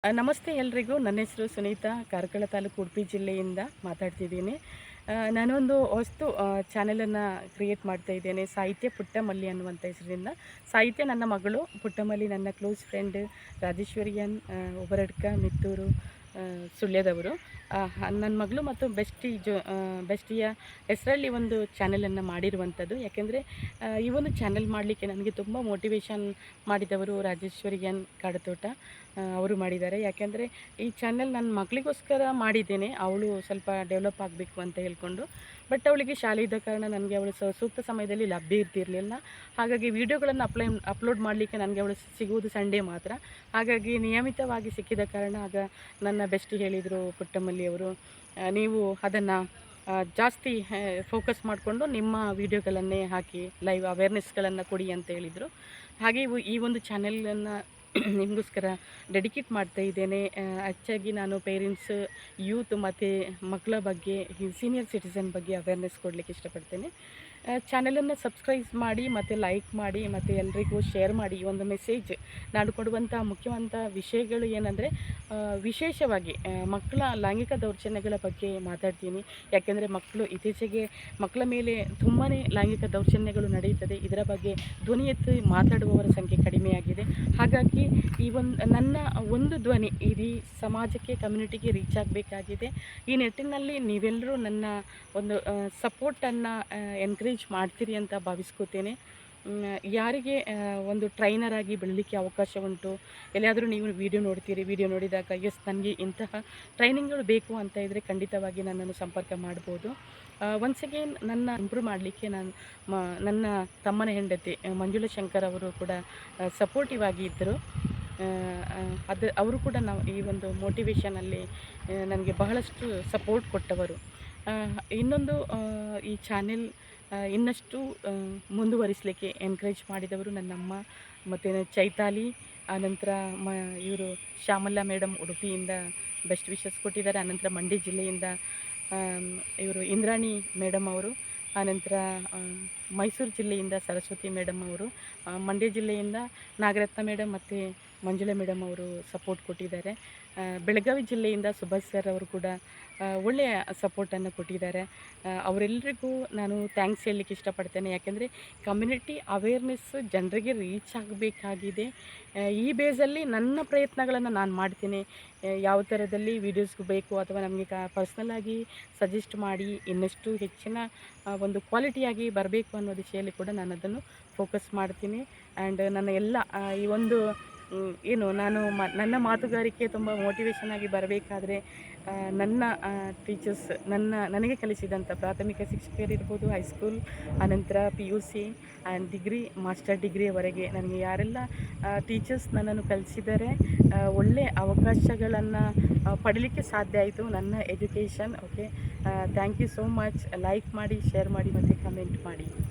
ನಮಸ್ತೆ ಎಲ್ರಿಗೂ. ನನ್ನ ಹೆಸರು ಸುನೀತಾ, ಕಾರ್ಕಳ ತಾಲೂಕು, ಉಡುಪಿ ಜಿಲ್ಲೆಯಿಂದ ಮಾತಾಡ್ತಿದ್ದೀನಿ. ನಾನೊಂದು ಹೊಸ್ತು ಚಾನೆಲನ್ನು ಕ್ರಿಯೇಟ್ ಮಾಡ್ತಾ ಇದ್ದೇನೆ, ಸಾಹಿತ್ಯ ಪುಟ್ಟಮಲ್ಲಿ ಅನ್ನುವಂಥ ಹೆಸರಿನಿಂದ. ಸಾಹಿತ್ಯ ನನ್ನ ಮಗಳು, ಪುಟ್ಟಮಲ್ಲಿ ನನ್ನ close friend Rajeshwari N, Ubaradka, Mittur, ಸುಳ್ಯದವರು. ನನ್ನ ಮಗಳು ಮತ್ತು ಬೆಸ್ಟಿಯ ಹೆಸರಲ್ಲಿ ಒಂದು ಚಾನೆಲನ್ನು ಮಾಡಿರುವಂಥದ್ದು. ಯಾಕೆಂದರೆ ಈ ಒಂದು ಚಾನೆಲ್ ಮಾಡಲಿಕ್ಕೆ ನನಗೆ ತುಂಬ ಮೋಟಿವೇಶನ್ ಮಾಡಿದವರು ರಾಜೇಶ್ವರಿ ಎನ್ ಕಾಡತೋಟ ಅವರು ಮಾಡಿದ್ದಾರೆ. ಯಾಕೆಂದರೆ ಈ ಚಾನೆಲ್ ನನ್ನ ಮಗಳಿಗೋಸ್ಕರ ಮಾಡಿದ್ದೇನೆ, ಅವಳು ಸ್ವಲ್ಪ ಡೆವಲಪ್ ಆಗಬೇಕು ಅಂತ ಹೇಳ್ಕೊಂಡು. ಬಟ್ ಅವಳಿಗೆ ಶಾಲೆ ಇದ್ದ ಕಾರಣ ನನಗೆ ಅವಳು ಸೂಕ್ತ ಸಮಯದಲ್ಲಿ ಲಭ್ಯ ಇರ್ತಿರಲಿಲ್ಲ. ಹಾಗಾಗಿ ವೀಡಿಯೋಗಳನ್ನು ಅಪ್ಲೋಡ್ ಮಾಡಲಿಕ್ಕೆ ನನಗೆ ಅವಳು ಸಿಗುವುದು ಸಂಡೇ ಮಾತ್ರ. ಹಾಗಾಗಿ ನಿಯಮಿತವಾಗಿ ಸಿಕ್ಕಿದ ಕಾರಣ ಆಗ ನನ್ನ ಬೆಸ್ಟಿ ಹೇಳಿದರು, ಪುಟ್ಟಮಲ್ಲಿಯವರು, ನೀವು ಅದನ್ನು ಜಾಸ್ತಿ ಫೋಕಸ್ ಮಾಡಿಕೊಂಡು ನಿಮ್ಮ ವೀಡಿಯೋಗಳನ್ನೇ ಹಾಕಿ ಲೈವ್ ಅವೇರ್ನೆಸ್ಗಳನ್ನು ಕೊಡಿ ಅಂತ ಹೇಳಿದರು. ಹಾಗೆ ಈ ಒಂದು ಚಾನೆಲನ್ನು ನಿಮಗೋಸ್ಕರ ಡೆಡಿಕೇಟ್ ಮಾಡ್ತಾ ಇದ್ದೇನೆ. ಹೆಚ್ಚಾಗಿ ನಾನು ಪೇರೆಂಟ್ಸ್, ಯೂತ್ ಮತ್ತು ಮಕ್ಕಳ ಬಗ್ಗೆ, ಸೀನಿಯರ್ ಸಿಟಿಸನ್ ಬಗ್ಗೆ ಅವೇರ್ನೆಸ್ ಕೊಡಲಿಕ್ಕೆ ಇಷ್ಟಪಡ್ತೇನೆ. ಚಾನಲನ್ನು ಸಬ್ಸ್ಕ್ರೈಬ್ ಮಾಡಿ ಮತ್ತು ಲೈಕ್ ಮಾಡಿ ಮತ್ತು ಎಲ್ರಿಗೂ ಶೇರ್ ಮಾಡಿ. ಈ ಒಂದು ಮೆಸೇಜ್ ನಾನು ಕೊಡುವಂಥ ಮುಖ್ಯವಂತ ವಿಷಯಗಳು ಏನಂದರೆ, ವಿಶೇಷವಾಗಿ ಮಕ್ಕಳ ಲೈಂಗಿಕ ದೌರ್ಜನ್ಯಗಳ ಬಗ್ಗೆ ಮಾತಾಡ್ತೀನಿ. ಯಾಕೆಂದರೆ ಇತ್ತೀಚೆಗೆ ಮಕ್ಕಳ ಮೇಲೆ ತುಂಬಾ ಲೈಂಗಿಕ ದೌರ್ಜನ್ಯಗಳು ನಡೆಯುತ್ತದೆ. ಇದರ ಬಗ್ಗೆ ಧ್ವನಿ ಎತ್ತಿ ಮಾತಾಡುವವರ ಸಂಖ್ಯೆ ಕಡಿಮೆಯಾಗಿದೆ. ಹಾಗಾಗಿ ನನ್ನ ಒಂದು ಧ್ವನಿ ಇಡೀ ಸಮಾಜಕ್ಕೆ, ಕಮ್ಯುನಿಟಿಗೆ ರೀಚ್ ಆಗಬೇಕಾಗಿದೆ. ಈ ನಿಟ್ಟಿನಲ್ಲಿ ನೀವೆಲ್ಲರೂ ನನ್ನ ಒಂದು ಸಪೋರ್ಟನ್ನು ಎನ್ಕರೇಜ್ ಮಾಡ್ತೀರಿ ಅಂತ ಭಾವಿಸ್ಕೋತೇನೆ. ಯಾರಿಗೆ ಒಂದು ಟ್ರೈನರ್ ಆಗಿ ಬೆಳೀಲಿಕ್ಕೆ ಅವಕಾಶ ಉಂಟು, ಎಲ್ಲಿಯಾದರೂ ನೀವು ವಿಡಿಯೋ ನೋಡ್ತೀರಿ, ವಿಡಿಯೋ ನೋಡಿದಾಗ ನನಗೆ ಇಂತಹ ಟ್ರೈನಿಂಗ್ಗಳು ಬೇಕು ಅಂತ ಇದ್ದರೆ ಖಂಡಿತವಾಗಿ ನನ್ನನ್ನು ಸಂಪರ್ಕ ಮಾಡ್ಬೋದು. ಒನ್ಸ್ ಅಗೇನ್ ನನ್ನ ಇಂಪ್ರೂವ್ ಮಾಡಲಿಕ್ಕೆ ನನ್ನ ತಮ್ಮನ ಹೆಂಡತಿ ಮಂಜುಳಾ ಶಂಕರ್ ಅವರು ಕೂಡ ಸಪೋರ್ಟಿವ್ ಆಗಿ ಇದ್ದರು. ಅವರು ಕೂಡ ಈ ಒಂದು ಮೋಟಿವೇಶನಲ್ಲಿ ನನಗೆ ಬಹಳಷ್ಟು ಸಪೋರ್ಟ್ ಕೊಟ್ಟವರು. ಇನ್ನೊಂದು, ಈ ಚಾನೆಲ್ ಇನ್ನಷ್ಟು ಮುಂದುವರಿಸಲಿಕ್ಕೆ ಎನ್ಕರೇಜ್ ಮಾಡಿದವರು ನನ್ನಮ್ಮ ಮತ್ತು ಚೈತಾಲಿ. ಆನಂತರ ಇವರು ಶ್ಯಾಮಲಾ ಮೇಡಮ್ ಉಡುಪಿಯಿಂದ ಬೆಸ್ಟ್ ವಿಶಸ್ ಕೊಟ್ಟಿದ್ದಾರೆ. ಆನಂತರ ಮಂಡ್ಯ ಜಿಲ್ಲೆಯಿಂದ ಇವರು ಇಂದ್ರಾಣಿ ಮೇಡಮ್ ಅವರು, ಆನಂತರ ಮೈಸೂರು ಜಿಲ್ಲೆಯಿಂದ ಸರಸ್ವತಿ ಮೇಡಮ್ ಅವರು, ಮಂಡ್ಯ ಜಿಲ್ಲೆಯಿಂದ ನಾಗರತ್ನ ಮೇಡಮ್ ಮತ್ತು ಮಂಜುಳಾ ಮೇಡಮ್ ಅವರು ಸಪೋರ್ಟ್ ಕೊಟ್ಟಿದ್ದಾರೆ. ಬೆಳಗಾವಿ ಜಿಲ್ಲೆಯಿಂದ ಸುಭಾಷ್ ಸರ್ ಅವರು ಕೂಡ ಒಳ್ಳೆಯ ಸಪೋರ್ಟನ್ನು ಕೊಟ್ಟಿದ್ದಾರೆ. ಅವರೆಲ್ಲರಿಗೂ ನಾನು ಥ್ಯಾಂಕ್ಸ್ ಹೇಳಲಿಕ್ಕೆ ಇಷ್ಟಪಡ್ತೇನೆ. ಯಾಕೆಂದರೆ ಕಮ್ಯುನಿಟಿ ಅವೇರ್ನೆಸ್ ಜನರಿಗೆ ರೀಚ್ ಆಗಬೇಕಾಗಿದೆ. ಈ ಬೇಸಲ್ಲಿ ನನ್ನ ಪ್ರಯತ್ನಗಳನ್ನು ನಾನು ಮಾಡ್ತೀನಿ. ಯಾವ ಥರದಲ್ಲಿ ವೀಡಿಯೋಸ್ ಬೇಕು ಅಥವಾ ನಮಗೆ ಪರ್ಸ್ನಲಾಗಿ ಸಜೆಸ್ಟ್ ಮಾಡಿ ಇನ್ನಷ್ಟು ಹೆಚ್ಚಿನ ಒಂದು ಕ್ವಾಲಿಟಿಯಾಗಿ ಬರಬೇಕು ಅನ್ನೋ ದಿಶೆಯಲ್ಲಿ ಕೂಡ ನಾನು ಅದನ್ನು ಫೋಕಸ್ ಮಾಡ್ತೀನಿ. ಆ್ಯಂಡ್ ನನ್ನ ಎಲ್ಲ ಈ ಒಂದು ನನ್ನ ಮಾತುಗಾರಿಕೆ ತುಂಬ ಮೋಟಿವೇಶನ್ ಆಗಿ ಬರಬೇಕಾದ್ರೆ ನನ್ನ ಟೀಚರ್ಸ್, ನನಗೆ ಕಲಿಸಿದಂಥ ಪ್ರಾಥಮಿಕ ಶಿಕ್ಷಕರಿರ್ಬೋದು, ಹೈಸ್ಕೂಲ್, ಆನಂತರ PUC ಆ್ಯಂಡ್ ಡಿಗ್ರಿ, ಮಾಸ್ಟರ್ ಡಿಗ್ರಿಯವರೆಗೆ ನನಗೆ ಯಾರೆಲ್ಲ ಟೀಚರ್ಸ್ ನನ್ನನ್ನು ಕಲಿಸಿದ್ದಾರೆ, ಒಳ್ಳೆಯ ಅವಕಾಶಗಳನ್ನು ಪಡೀಲಿಕ್ಕೆ ಸಾಧ್ಯ ಆಯಿತು ನನ್ನ education. Okay, thank you so much. Like ಮಾಡಿ, ಶೇರ್ ಮಾಡಿ ಮತ್ತು ಕಮೆಂಟ್ ಮಾಡಿ.